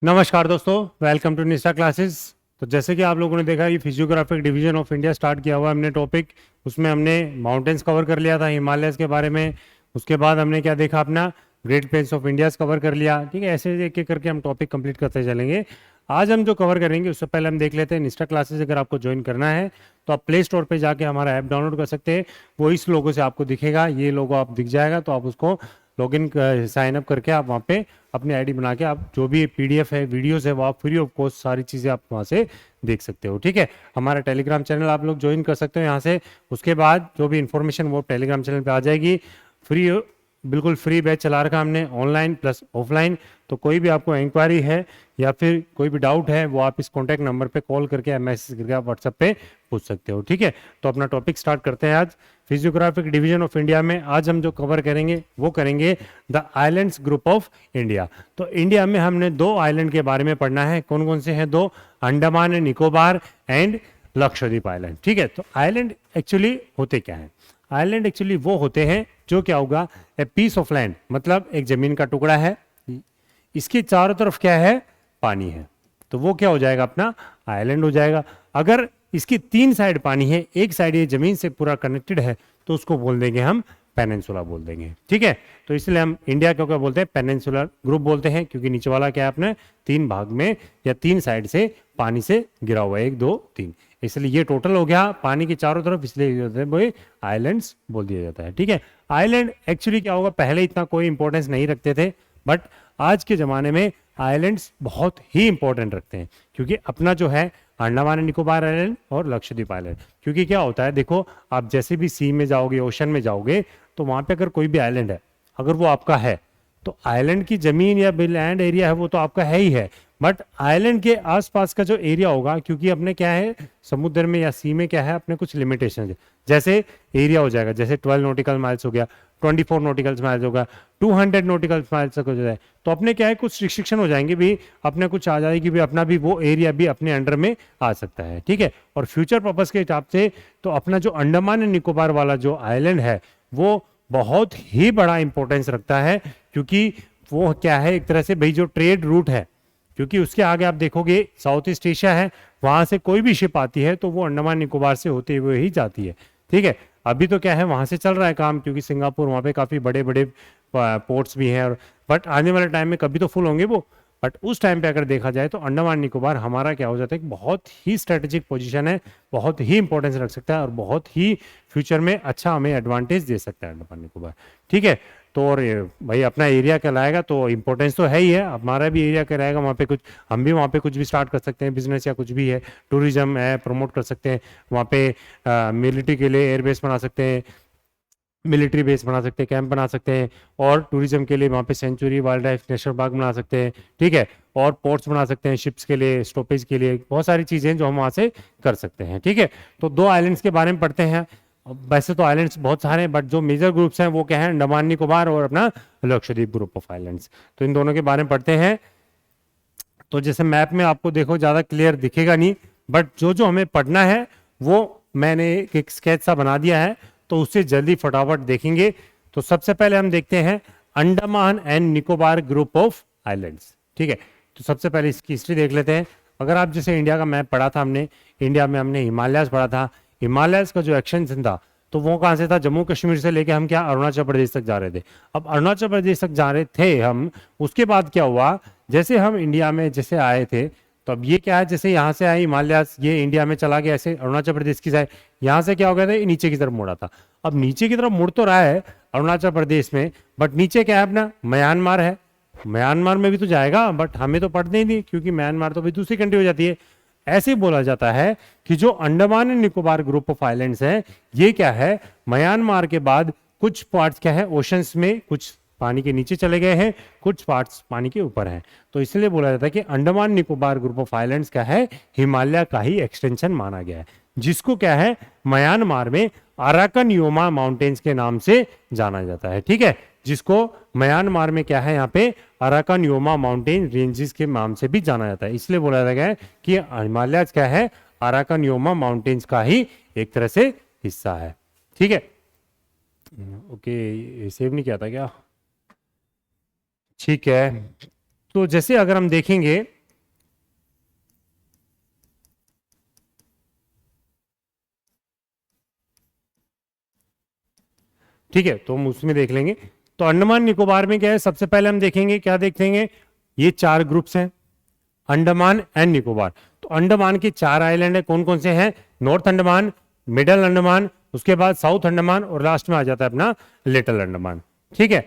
नमस्कार दोस्तों, welcome to Nisha classes. तो जैसे कि आप लोगों ने देखा ये physiographic division of India start किया हुआ हमने टॉपिक। उसमें हमने माउंटेन्स कवर कर लिया था, हिमालयस के बारे में। उसके बाद हमने क्या देखा, अपना great plains of India cover कर लिया। ठीक है, ऐसे एक एक करके हम टॉपिक कंप्लीट करते चलेंगे। आज हम जो कवर करेंगे उससे पहले हम देख लेते हैं निष्ठा क्लासेस। अगर आपको ज्वाइन करना है तो आप प्ले स्टोर पर जाके हमारा ऐप डाउनलोड कर सकते हैं। वो इस लोगो से आपको दिखेगा, ये लोगो आप दिख जाएगा तो आप उसको लॉगिन साइन अप करके आप वहाँ पे अपनी आईडी बना के आप जो भी पीडीएफ है, वीडियोस है, वो आप फ्री ऑफ कॉस्ट सारी चीज़ें आप वहाँ से देख सकते हो। ठीक है, हमारा टेलीग्राम चैनल आप लोग ज्वाइन कर सकते हो यहाँ से। उसके बाद जो भी इंफॉर्मेशन वो टेलीग्राम चैनल पे आ जाएगी। फ्री, बिल्कुल फ्री बैच चला रखा हमने, ऑनलाइन प्लस ऑफलाइन। तो कोई भी आपको इंक्वायरी है या फिर कोई भी डाउट है वो आप इस कॉन्टैक्ट नंबर पे कॉल करके या मैसेज करके आप व्हाट्सएप पे पूछ सकते हो। ठीक है, तो अपना टॉपिक स्टार्ट करते हैं। आज फिजियोग्राफिक डिवीजन ऑफ इंडिया में आज हम जो कवर करेंगे वो करेंगे the islands group of India. तो इंडिया में हमने दो आइलैंड के बारे में पढ़ना है। कौन कौन से हैं? दो, Andaman and Nicobar and Lakshadweep island. ठीक है, तो आइलैंड एक्चुअली होते क्या है? आइलैंड एक्चुअली वो होते हैं जो क्या होगा, ए पीस ऑफ लैंड, मतलब एक जमीन का टुकड़ा है, इसके चारों तरफ क्या है, पानी है, तो वो क्या हो जाएगा, अपना आइलैंड हो जाएगा। अगर इसकी तीन साइड पानी है, एक साइड ये जमीन से पूरा कनेक्टेड है, तो उसको बोल देंगे हम पेनिनसुला बोल देंगे। ठीक है, तो इसलिए हम इंडिया को क्या बोलते हैं, पेनिनसुलर ग्रुप बोलते हैं, क्योंकि नीचे वाला क्या है, अपने तीन भाग में या तीन साइड से पानी से गिरा हुआ है, एक दो तीन, इसलिए ये टोटल हो गया पानी के चारों तरफ, इसलिए आइलैंड्स बोल दिया जाता है। ठीक है, आइलैंड एक्चुअली क्या होगा, पहले इतना कोई इंपॉर्टेंस नहीं रखते थे, बट आज के ज़माने में आइलैंड्स बहुत ही इंपॉर्टेंट रखते हैं, क्योंकि अपना जो है अंडमान एंड निकोबार आइलैंड और लक्षद्वीप आइलैंड। क्योंकि क्या होता है, देखो आप जैसे भी सी में जाओगे, ओशन में जाओगे, तो वहाँ पे अगर कोई भी आइलैंड है, अगर वो आपका है, तो आइलैंड की ज़मीन या लैंड एरिया है वो तो आपका है ही है, बट आइलैंड के आसपास का जो एरिया होगा, क्योंकि अपने क्या है समुद्र में या सी में क्या है, अपने कुछ लिमिटेशन है। जैसे एरिया हो जाएगा, जैसे 12 नॉटिकल माइल्स हो गया, 24 नॉटिकल माइल्स होगा, 200 नॉटिकल माइल्स हो जाए, तो अपने क्या है कुछ रिस्ट्रिक्शन हो जाएंगे भी, अपने कुछ आ जाएगी भी, अपना भी वो एरिया भी अपने अंडर में आ सकता है। ठीक है, और फ्यूचर पर्पस के हिसाब से तो अपना जो अंडमान एंड निकोबार वाला जो आइलैंड है वो बहुत ही बड़ा इंपॉर्टेंस रखता है, क्योंकि वो क्या है, एक तरह से भाई जो ट्रेड रूट है, क्योंकि उसके आगे आप देखोगे साउथ ईस्ट एशिया है, वहां से कोई भी शिप आती है तो वो अंडमान निकोबार से होते हुए ही जाती है। ठीक है, अभी तो क्या है वहां से चल रहा है काम, क्योंकि सिंगापुर वहां पे काफी बड़े बड़े पोर्ट्स भी हैं, और बट आने वाले टाइम में कभी तो फुल होंगे वो, बट उस टाइम पे अगर देखा जाए तो अंडमान निकोबार हमारा क्या हो जाता है, बहुत ही स्ट्रेटेजिक पोजीशन है, बहुत ही इंपॉर्टेंस रख सकता है, और बहुत ही फ्यूचर में अच्छा हमें एडवांटेज दे सकता है अंडमान निकोबार। ठीक है, तो और भाई अपना एरिया कहलाएगा तो इंपॉर्टेंस तो है ही है, हमारा भी एरिया कहलाएगा, वहाँ पे कुछ हम भी वहाँ पे कुछ भी स्टार्ट कर सकते हैं, बिजनेस या कुछ भी है, टूरिज्म है, प्रमोट कर सकते हैं वहाँ पे, मिलिट्री के लिए एयरबेस बना सकते हैं, मिलिट्री बेस बना सकते हैं, कैंप बना सकते हैं, और टूरिज्म के लिए वहाँ पे sanctuary, wild life national park बना सकते हैं। ठीक है, और पोर्ट्स बना सकते हैं, शिप्स के लिए, स्टॉपेज के लिए, बहुत सारी चीज़ें जो हम वहाँ से कर सकते हैं। ठीक है, तो दो आइलैंड्स के बारे में पढ़ते हैं। वैसे तो आइलैंड्स बहुत सारे हैं, बट जो मेजर ग्रुप्स हैं वो क्या है, अंडमान निकोबार और अपना लक्षद्वीप ग्रुप ऑफ आइलैंड्स। तो इन दोनों के बारे में पढ़ते हैं। तो जैसे मैप में आपको देखो ज़्यादा क्लियर दिखेगा नहीं, बट जो जो हमें पढ़ना है वो मैंने एक स्केच सा बना दिया है, तो उससे जल्दी फटाफट देखेंगे। तो सबसे पहले हम देखते हैं Andaman and Nicobar group of islands. ठीक है, तो सबसे पहले इसकी हिस्ट्री देख लेते हैं। अगर आप जैसे इंडिया का मैप पढ़ा था हमने, इंडिया में हमने हिमालयस पढ़ा था, हिमालयस का जो एक्सटेंशन था तो वो कहाँ से था, जम्मू कश्मीर से लेके हम क्या अरुणाचल प्रदेश तक जा रहे थे। अब अरुणाचल प्रदेश तक जा रहे थे हम, उसके बाद क्या हुआ, जैसे हम इंडिया में जैसे आए थे, तो अब ये क्या है, जैसे यहाँ से आए हिमालयस, ये इंडिया में चला गया ऐसे अरुणाचल प्रदेश की साइड, यहाँ से क्या हो गया था, ये नीचे की तरफ मुड़ा था। अब नीचे की तरफ मुड़ तो रहा है अरुणाचल प्रदेश में, बट नीचे क्या है, अपना म्यांमार है, म्यांमार में भी तो जाएगा, बट हमें तो पढ़ने ही नहीं, क्योंकि म्यांमार तो भी दूसरी कंट्री हो जाती है। ऐसे बोला जाता है कि जो Andaman and Nicobar group of islands हैं, ये क्या है, म्यांमार के बाद कुछ पार्ट्स क्या है, ओशंस में कुछ पानी के नीचे चले गए हैं, कुछ पार्ट्स पानी के ऊपर हैं, तो इसलिए बोला जाता है कि Andaman Nicobar group of islands क्या है, हिमालय का ही एक्सटेंशन माना गया है, जिसको क्या है म्यांमार में अराकन योमा माउंटेन्स के नाम से जाना जाता है। ठीक है, जिसको म्यांमार में क्या है, यहाँ पे अराकन योमा माउंटेन रेंजेस के नाम से भी जाना जाता है, इसलिए बोला जाता है कि हिमालय क्या है, अराकन योमा माउंटेन्स का ही एक तरह से हिस्सा है। ठीक है, ओके, सेव नहीं किया था क्या? ठीक है, तो जैसे अगर हम देखेंगे ठीक है, तो हम उसमें देख लेंगे। तो अंडमान निकोबार में क्या है, सबसे पहले हम देखेंगे, क्या देखेंगे, ये 4 ग्रुप्स हैं, अंडमान एंड निकोबार। तो अंडमान के 4 आइलैंड है, कौन कौन से हैं, नॉर्थ अंडमान, मिडल अंडमान, उसके बाद साउथ अंडमान और लास्ट में आ जाता है अपना लिटिल अंडमान। ठीक है,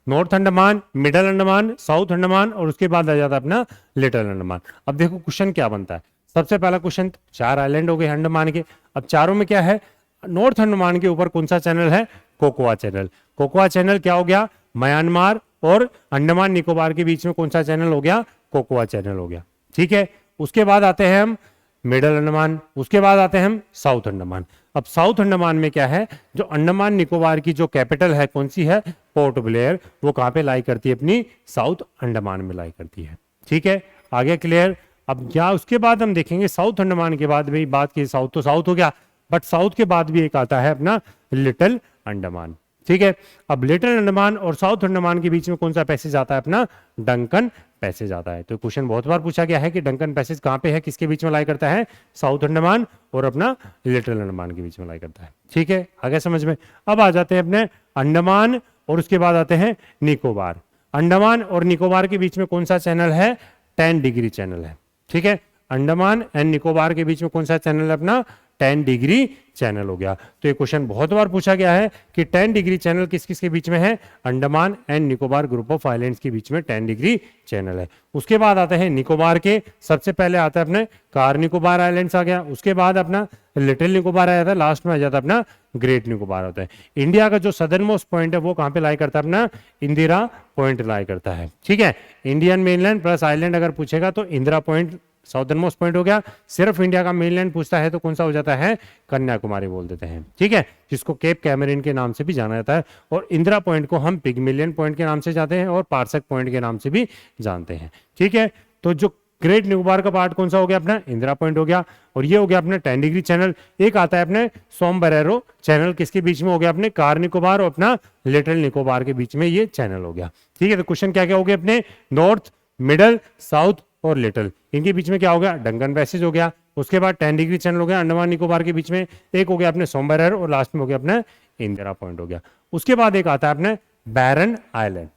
north Andaman, middle Andaman, south Andaman और उसके बाद आ जाता है अपना लिटिल अंडमान। अब देखो क्वेश्चन क्या बनता है, सबसे पहला क्वेश्चन, 4 आइलैंड हो गए अंडमान के, अब चारों में क्या है, नॉर्थ अंडमान के ऊपर कौन सा चैनल है, कोकोआ चैनल। कोकोआ चैनल क्या हो गया, म्यांमार और अंडमान निकोबार के बीच में कौन सा चैनल हो गया, कोकोआ चैनल हो गया। ठीक है, उसके बाद आते हैं हम मिडल अंडमान, उसके बाद आते हैं हम साउथ अंडमान। अब साउथ अंडमान में क्या है, जो अंडमान निकोबार की जो कैपिटल है कौन सी है, पोर्ट ब्लेयर, वो कहां पे लाई करती है, अपनी साउथ अंडमान में लाई करती है। ठीक है, आगे क्लियर। अब क्या उसके बाद हम देखेंगे, साउथ अंडमान के बाद भाई बात की, साउथ तो साउथ हो गया, बट साउथ के बाद भी एक आता है अपना लिटिल अंडमान। ठीक है, अब लिटिल अंडमान और साउथ अंडमान के बीच में कौन सा पैसेज आता है, अपना डंकन पैसेज आता है। तो क्वेश्चन बहुत बार पूछा गया है कि डंकन पैसेज कहां पे है, किसके बीच में लाई करता है, साउथ अंडमान और अपना लिटिल अंडमान के बीच में लाई करता है। ठीक है, आगे समझ में। अब आ जाते हैं अपने अंडमान और उसके बाद आते हैं निकोबार। अंडमान और निकोबार के बीच में कौन सा चैनल है, 10 डिग्री चैनल है। ठीक है, अंडमान एंड निकोबार के बीच में कौन सा चैनल है, अपना 10 डिग्री चैनल हो गया। तो ये क्वेश्चन बहुत बार पूछा गया है कि 10 डिग्री चैनल किस किस के बीच में है, Andaman and Nicobar group of islands के बीच में 10 डिग्री चैनल है। उसके बाद आते हैं निकोबार के, सबसे पहले आता है अपने कार निकोबार आइलैंड्स आ गया, उसके बाद अपना लिटिल निकोबार आ जाता है, लास्ट में आ जाता है अपना ग्रेट निकोबार होता है। इंडिया का जो सदर्न मोस्ट पॉइंट है वो कहां पे लाई करता है, अपना इंदिरा पॉइंट लाई करता है। ठीक है, इंडियन मेनलैंड प्लस आइलैंड अगर पूछेगा तो Indira point southern most point हो गया। सिर्फ इंडिया का मेनलैंड पूछता है तो कौन सा हो जाता है, कन्याकुमारी बोल देते हैं। ठीक है, जिसको केप कैमरिन के नाम से भी जाना जाता है, और इंदिरा पॉइंट को हम पिगमिलियन पॉइंट के नाम से जाते हैं और पार्सक पॉइंट के नाम से भी जानते हैं। ठीक है, तो जो ग्रेट निकोबार का पार्ट कौन सा हो गया, अपना इंदिरा पॉइंट हो गया, और ये हो गया अपना 10 डिग्री चैनल। एक आता है अपने सोमबरेरो चैनल, किसके बीच में हो गया, अपने कार निकोबार और अपना लिटिल निकोबार के बीच में ये चैनल हो गया। ठीक है, तो क्वेश्चन क्या क्या हो गया, अपने नॉर्थ, मिडल, साउथ और लिटिल, इनके बीच में क्या हो गया, डंकन पैसेज हो गया। उसके बाद 10 डिग्री चैनल हो गया अंडमान निकोबार के बीच में, एक हो गया अपने सोमबरेरो और लास्ट में हो गया अपना इंदिरा पॉइंट हो गया। उसके बाद एक आता है अपने बैरन आइलैंड।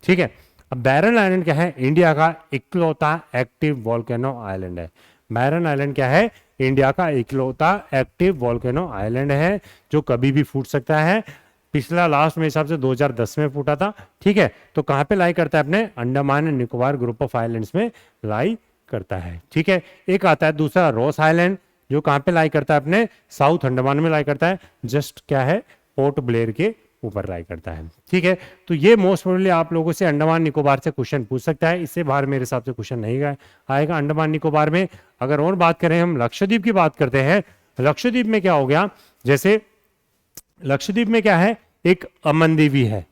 ठीक है, अब बैरन आइलैंड क्या है, इंडिया का इकलौता एक्टिव वोल्केनो आइलैंड है। बैरन आइलैंड क्या है, इंडिया का इकलौता एक्टिव वोल्केनो आइलैंड है जो कभी भी फूट सकता है। पिछला लास्ट मेरे हिसाब से 2010 में फूटा था। ठीक है, तो कहां पे लाई करता है, अपने Andaman and Nicobar group of islands में लाई करता है। ठीक है, एक आता है दूसरा रॉस आइलैंड, जो कहां पे लाई करता है, अपने साउथ अंडमान में लाई करता है, जस्ट क्या है, पोर्ट ब्लेयर के ऊपर लाई करता है। ठीक है, तो ये मोस्ट प्रोबेबली आप लोगों से अंडमान निकोबार से क्वेश्चन पूछ सकता है, इससे बाहर मेरे हिसाब से क्वेश्चन नहीं आएगा अंडमान निकोबार में। अगर और बात करें, हम लक्षद्वीप की बात करते हैं। लक्षद्वीप में क्या हो गया, जैसे लक्षद्वीप में क्या है, एक अमनदीवी है,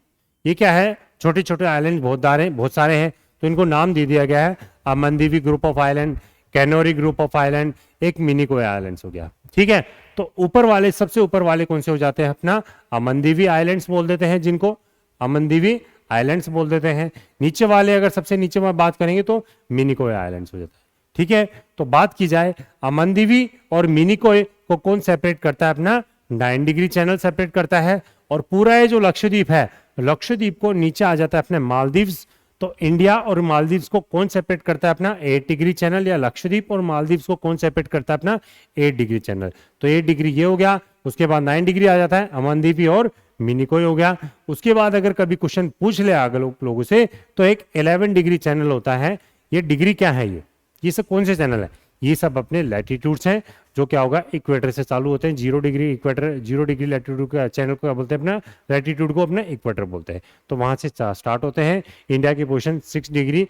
ये क्या है, छोटे छोटे आइलैंड बहुत सारे हैं, तो इनको नाम दे दिया गया है Amindivi group of island, Cannanore group of island, एक मिनिकोय आइलैंड्स हो गया। ठीक है, तो ऊपर वाले, सबसे ऊपर वाले कौन से हो जाते हैं, अपना अमनदीवी आइलैंड्स बोल देते हैं, जिनको अमनदीवी आइलैंड्स बोल देते हैं। नीचे वाले अगर सबसे नीचे में बात करेंगे तो मिनिकोय आइलैंड्स हो जाता है। ठीक है, तो बात की जाए अमनदीवी और मिनिकोय को कौन सेपरेट करता है, अपना 9 डिग्री चैनल सेपरेट करता है। और पूरा ये जो लक्षद्वीप है, लक्षद्वीप को नीचे आ जाता है अपने मालदीव्स। तो इंडिया और मालदीव्स को कौन सेपरेट करता है, अपना 8 डिग्री चैनल, या लक्षद्वीप और मालदीव्स को कौन सेपरेट करता है, अपना 8 डिग्री चैनल। तो 8 डिग्री ये हो गया, उसके बाद 9 डिग्री आ जाता है अमनदीवी और मिनिकोय हो गया। उसके बाद अगर कभी क्वेश्चन पूछ ले आगे लोगों से, तो एक 11 डिग्री चैनल होता है। ये डिग्री क्या है, ये सब कौन से चैनल है, ये सब अपने लैटिट्यूड्स हैं, जो क्या होगा, इक्वेटर से चालू होते हैं। 0 डिग्री इक्वेटर, 0 डिग्री लैटिट्यूड का चैनल को क्या बोलते हैं, अपना लैटिट्यूड को अपना इक्वेटर बोलते हैं। तो वहां से स्टार्ट होते हैं। इंडिया की पोजीशन 6 डिग्री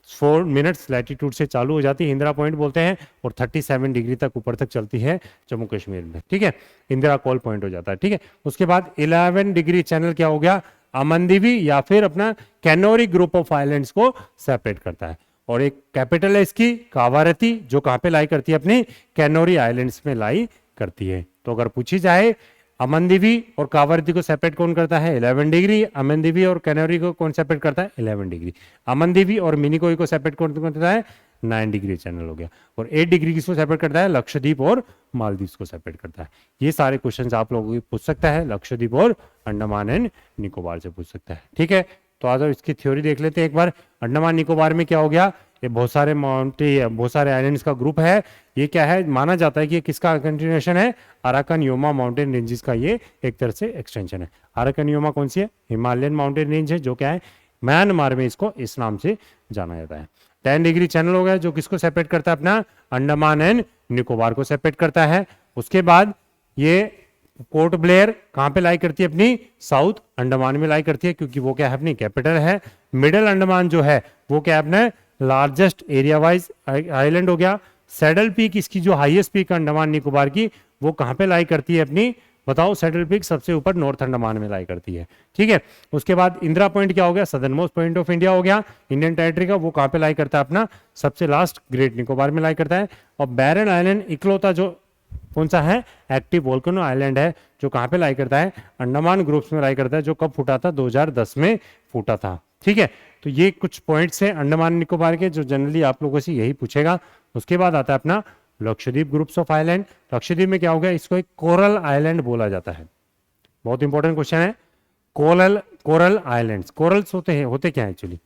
4 मिनट्स लैटिट्यूड से चालू हो जाती है, इंदिरा पॉइंट बोलते हैं, और 37 डिग्री तक ऊपर तक चलती है जम्मू कश्मीर में। ठीक है, इंदिरा कॉल पॉइंट हो जाता है। ठीक है, उसके बाद 11 डिग्री चैनल क्या हो गया, अमनदीवी या फिर अपना कैनोरी ग्रुप ऑफ आइलैंड्स को सेपरेट करता है। और एक कैपिटल है इसकी कावारती, जो कहां पे लाई करती है, अपनी कैनोरी आइलैंड्स में लाई करती है। तो अगर पूछी जाए अमनदीवी और कावारती को सेपरेट कौन करता है, 11 डिग्री। अमनदीवी और कैनोरी को कौन सेपरेट करता है, 11 डिग्री। अमनदीवी और मिनिकोय को सेपरेट कौन करता है, 9 डिग्री चैनल हो गया। और 8 डिग्री किसको सेपरेट करता है? लक्षद्वीप और मालदीव को सेपरेट करता है। ये सारे क्वेश्चंस आप लोगों को पूछ सकता है, लक्षद्वीप और अंडमान एंड निकोबार से पूछ सकता है। ठीक है, तो आ जाओ इसकी थ्योरी देख लेते हैं एक बार। अंडमान निकोबार में क्या हो गया? ये बहुत सारे आइलैंड्स का ग्रुप है। ये क्या है? माना जाता है कि ये किसका कंटिन्यूएशन है? अराकनयोमा माउंटेन रेंजेस का ये एक तरह से एक्सटेंशन है। अराकनयोमा कौन सी है? हिमालयन माउंटेन रेंज है, जो क्या है म्यांमार में इसको इस नाम से जाना जाता है। 10 डिग्री चैनल हो गया, जो किसको सेपरेट करता है? अपना अंडमान एंड निकोबार को सेपरेट करता है। उसके बाद ये पोर्ट ब्लेयर कहां पे लाई करती है? अपनी साउथ अंडमान में लाई करती है, क्योंकि वो क्या है? अपनी कैपिटल है। मिडिल अंडमान जो है वो क्या है? अपने लार्जेस्ट एरिया वाइज आइलैंड हो गया। सैडल पीक इसकी जो हाईएस्ट पीक अंडमान निकोबार की, वो कहां पे लाई करती है अपनी? बताओ। सैडल पीक सबसे ऊपर नॉर्थ अंडमान में लाई करती है। ठीक है, उसके बाद इंदिरा पॉइंट क्या हो गया? Southern most point of India हो गया, इंडियन टेरिटरी का। वो कहां पे लाई करता है? अपना सबसे लास्ट ग्रेट निकोबार में लाई करता है। और बैरन आइलैंड इकलौता जो कौन सा है? एक्टिव वोल्केनो आइलैंड है, जो कहां पे लाई करता है? अंडमान ग्रुप्स में लाई करता है, जो कब फूटा था? 2010 में फूटा था। ठीक है, तो ये कुछ पॉइंट्स हैं अंडमान निकोबार के, जो जनरली आप लोगों से यही पूछेगा। उसके बाद आता है अपना Lakshadweep groups of island. Lakshadweep में क्या हो गया? इसको एक कोरल आइलैंड बोला जाता है। बहुत इंपॉर्टेंट क्वेश्चन है। कोरल आइलैंड्स, कोरल्स होते क्या है एक्चुअली?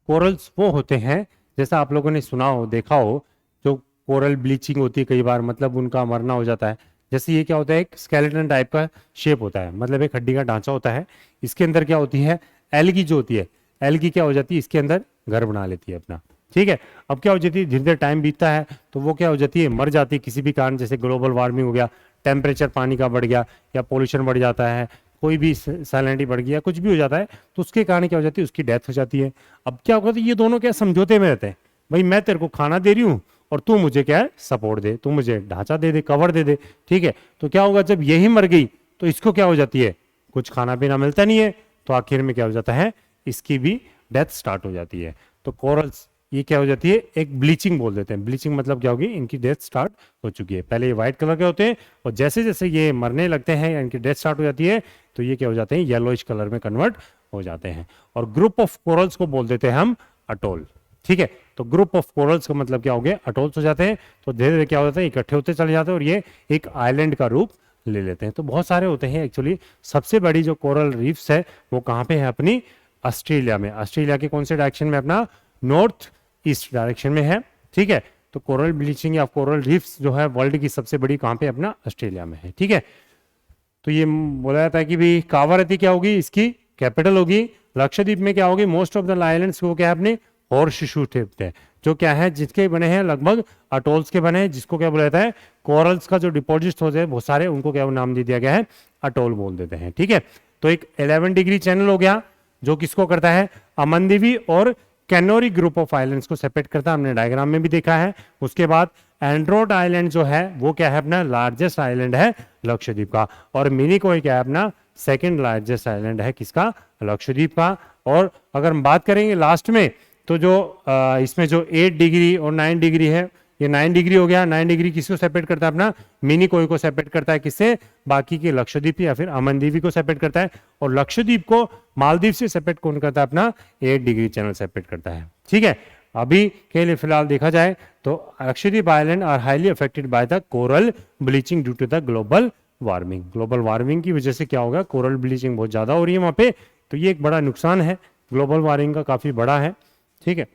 कोरल्स वो होते हैं, जैसा आप लोगों ने सुना हो, देखा हो, जो कोरल ब्लीचिंग होती है कई बार, मतलब उनका मरना हो जाता है। जैसे ये क्या होता है? एक स्केलेटन टाइप का शेप होता है, मतलब एक हड्डी का ढांचा होता है। इसके अंदर क्या होती है? एल्गी जो होती है, एल्गी क्या हो जाती है? इसके अंदर घर बना लेती है अपना। ठीक है, अब क्या हो जाती है? धीरे धीरे टाइम बीतता है तो वो क्या हो जाती है? मर जाती है किसी भी कारण, जैसे ग्लोबल वार्मिंग हो गया, टेम्परेचर पानी का बढ़ गया, या पोल्यूशन बढ़ जाता है, कोई भी सैलिनिटी बढ़ गया, कुछ भी हो जाता है, तो उसके कारण क्या हो जाती है? उसकी डेथ हो जाती है। अब क्या होगा? तो ये दोनों क्या समझौते में रहते हैं, भाई मैं तेरे को खाना दे रही हूँ और तू मुझे क्या है? सपोर्ट दे, तू मुझे ढांचा दे दे, कवर दे दे। ठीक है, तो क्या होगा? जब यही मर गई तो इसको क्या हो जाती है? कुछ खाना पीना मिलता नहीं है, तो आखिर में क्या हो जाता है? इसकी भी डेथ स्टार्ट हो जाती है। तो कोरल्स ये क्या हो जाती है? एक ब्लीचिंग बोल देते हैं। ब्लीचिंग मतलब क्या होगी? इनकी डेथ स्टार्ट हो चुकी है। पहले ये व्हाइट कलर के होते हैं, और जैसे जैसे ये मरने लगते हैं या इनकी डेथ स्टार्ट हो जाती है, तो ये क्या हो जाते हैं? येलोइश कलर में कन्वर्ट हो जाते हैं। और ग्रुप ऑफ कोरल्स को बोल देते हैं हम अटोल। ठीक है, तो ग्रुप ऑफ कोरल्स का मतलब क्या हो गया? अटोल्स हो जाते हैं। तो धीरे धीरे क्या हो जाता है? इकट्ठे होते चले जाते हैं और ये एक आइलैंड का रूप ले लेते हैं। तो बहुत सारे होते हैं एक्चुअली। सबसे बड़ी जो कोरल रीफ्स है वो कहाँ पे है? अपनी ऑस्ट्रेलिया में। ऑस्ट्रेलिया के कौन से डायरेक्शन में? अपना नॉर्थ ईस्ट डायरेक्शन में है। ठीक है, तो कोरल ब्लीचिंग या कोरल रीफ्स जो है वर्ल्ड की सबसे बड़ी कहाँ पे? अपना ऑस्ट्रेलिया में है। ठीक है, तो ये बोला जाता है कि भाई कावारती क्या होगी? इसकी कैपिटल होगी। लक्षद्वीप में क्या होगी? मोस्ट ऑफ द आइलैंड्स को क्या है? अपने हॉर्स शू टिप्ड है, जो क्या है? जिसके बने हैं लगभग अटोल्स के बने हैं, जिसको क्या बोला जाता है? कोरल्स का जो डिपॉजिट होते हैं बहुत सारे, उनको क्या नाम दे दिया गया है? अटोल बोल देते हैं। ठीक है, तो एक 11 डिग्री चैनल हो गया, जो किसको करता है? अमनदीवी और कैनोरी ग्रुप ऑफ आइलैंड्स को सेपरेट करता है। हमने डायग्राम में भी देखा है। उसके बाद एंड्रोट आइलैंड जो है वो क्या है? अपना लार्जेस्ट आइलैंड है लक्षद्वीप का। और मिनिकोय क्या है? अपना सेकंड लार्जेस्ट आइलैंड है किसका? लक्षद्वीप का। और अगर हम बात करेंगे लास्ट में, तो जो इसमें जो 8 डिग्री और 9 डिग्री है, ये 9 डिग्री हो गया। 9 डिग्री किसको सेपरेट करता है? अपना मिनिकोय को सेपरेट करता है। किससे? बाकी के लक्षद्वीप या फिर अमनदीवी को सेपरेट करता है। और लक्षद्वीप को मालदीव से सेपरेट कौन करता है? अपना 8 डिग्री चैनल सेपरेट करता है। ठीक है, अभी के लिए फिलहाल देखा जाए तो Lakshadweep island are highly affected by the coral bleaching due to the global warming. Global warming की वजह से क्या होगा? कोरल ब्लीचिंग बहुत ज्यादा हो रही है वहां पे, तो ये एक बड़ा नुकसान है ग्लोबल वार्मिंग का, काफी बड़ा है। ठीक है,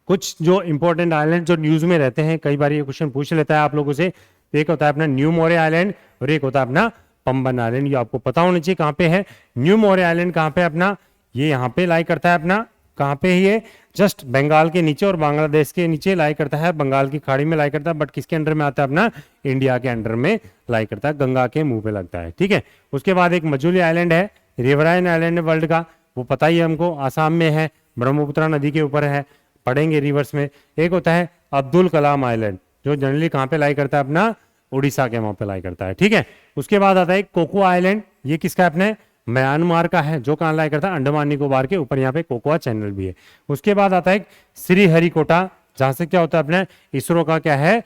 कुछ जो इंपॉर्टेंट आइलैंड जो न्यूज में रहते हैं, कई बार ये क्वेश्चन पूछ लेता है आप लोगों से। एक होता है अपना न्यू मोरे आइलैंड और एक होता है अपना पंबन आइलैंड। ये आपको पता होना चाहिए कहाँ पे है। न्यू मोरे आइलैंड कहाँ पे? अपना ये यहाँ पे लाई करता है। अपना कहाँ पे है? ये जस्ट बंगाल के नीचे और बांग्लादेश के नीचे लाई करता है, बंगाल की खाड़ी में लाई करता है, बट किसके अंडर में आता है? अपना इंडिया के अंडर में लाई करता है, गंगा के मुंह पे लगता है। ठीक है, उसके बाद एक मजुली आइलैंड है, रिवराइन आइलैंड है वर्ल्ड का, वो पता ही है हमको, आसाम में है, ब्रह्मपुत्र नदी के ऊपर है, पढ़ेंगे रिवर्स में। एक होता है अब्दुल कलाम आइलैंड, जो जनरली कहाँ पे लाई करता है? अपना उड़ीसा के वहां पे लाई करता है। ठीक है, उसके बाद आता है कोको आइलैंड, ये किसका है? अपने म्यांमार का है, जो कहाँ लाई करता है? अंडमान निकोबार के ऊपर, यहाँ पे कोकोआ चैनल भी है। उसके बाद आता है श्रीहरिकोटा, जहां से क्या होता है? अपने इसरो का क्या है?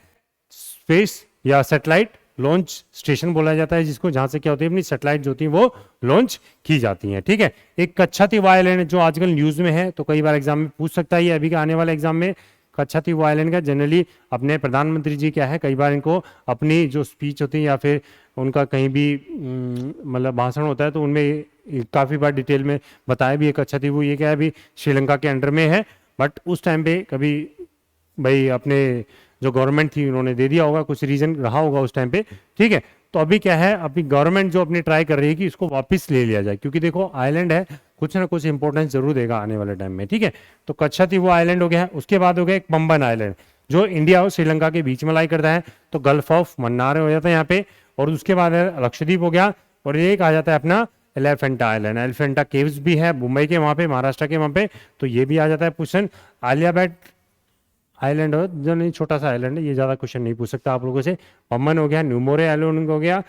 स्पेस या सैटेलाइट लॉन्च स्टेशन बोला जाता है, जिसको जहां से क्या होती है अपनी सैटेलाइट जो होती है वो लॉन्च की जाती हैं। ठीक है, एक कच्छातीव आइलैंड जो आजकल न्यूज में है, तो कई बार एग्जाम में पूछ सकता है, ये अभी का आने वाले एग्जाम में। कच्छातीव आइलैंड का जनरली अपने प्रधानमंत्री जी क्या है, कई बार इनको अपनी जो स्पीच होती है या फिर उनका कहीं भी मतलब भाषण होता है तो उनमें काफ़ी बार डिटेल में बताया भी है। कच्छातीव ये क्या है, अभी श्रीलंका के अंडर में है, बट उस टाइम पे कभी भाई अपने जो गवर्नमेंट थी उन्होंने दे दिया होगा, कुछ रीजन रहा होगा उस टाइम पे। ठीक है, तो अभी क्या है, अभी गवर्नमेंट जो अपनी ट्राई कर रही है कि इसको वापस ले लिया जाए, क्योंकि देखो आइलैंड है, कुछ ना कुछ इंपॉर्टेंस जरूर देगा आने वाले टाइम में। ठीक है, तो कच्छातीव वो आइलैंड हो गया है। उसके बाद हो गया एक पंबन आइलैंड, जो इंडिया और श्रीलंका के बीच में लाई करता है, तो गल्फ ऑफ मन्नार हो जाता है यहाँ पे। और उसके बाद लक्षद्वीप हो गया, और ये कहा जाता है अपना एलिफेंटा आइलैंड। एलिफेंटा केव्स भी है मुंबई के वहां पे, महाराष्ट्र के वहां पे, तो ये भी आ जाता है क्वेश्चन। आलियाबैट आइलैंड हो जो नहीं, छोटा सा आइलैंड है, ये ज्यादा क्वेश्चन नहीं पूछ सकता आप लोगों से। पम्बन हो गया, न्यूमोरे आइलैंड हो गया,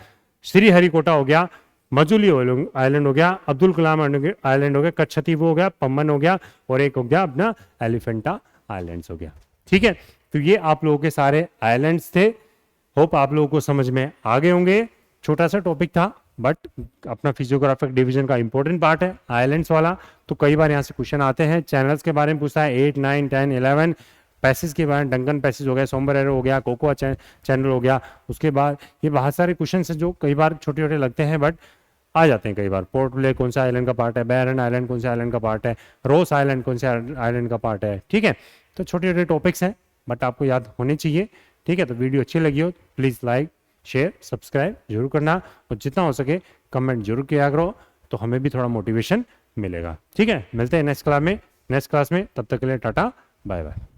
श्रीहरिकोटा हो गया, मजुली आइलैंड हो गया, अब्दुल कलाम आइलैंड हो गया, कच्छतीव हो गया, पम्बन हो गया, और एक हो गया अपना एलिफेंटा आइलैंड्स हो गया। ठीक है, तो ये आप लोगों के सारे आइलैंड्स थे। होप आप लोगों को समझ में आ गए होंगे। छोटा सा टॉपिक था, बट अपना फिजियोग्राफिक डिवीजन का इंपॉर्टेंट पार्ट है आइलैंड्स वाला। तो कई बार यहाँ से क्वेश्चन आते हैं। चैनल्स के बारे में पूछता है 8, 9, 10, 11। पैसेज के बारे में डंकन पैसेज हो गया, सोमबरेरो हो गया, कोकोआ चैनल हो गया। उसके बाद ये बहुत सारे क्वेश्चन है जो कई बार छोटे छोटे लगते हैं, बट आ जाते हैं कई बार। पोर्ट ब्लेयर कौन सा आइलैंड का पार्ट है, बैरन आइलैंड कौन सा आइलैंड का पार्ट है, रोस आइलैंड कौन सा आइलैंड का पार्ट है। ठीक है, तो छोटे छोटे टॉपिक्स हैं, बट आपको याद होने चाहिए। ठीक है, तो वीडियो अच्छी लगी हो प्लीज़ लाइक शेयर सब्सक्राइब जरूर करना, और जितना हो सके कमेंट जरूर किया करो, तो हमें भी थोड़ा मोटिवेशन मिलेगा। ठीक है, मिलते हैं नेक्स्ट क्लास में। तब तक के लिए टाटा बाय बाय।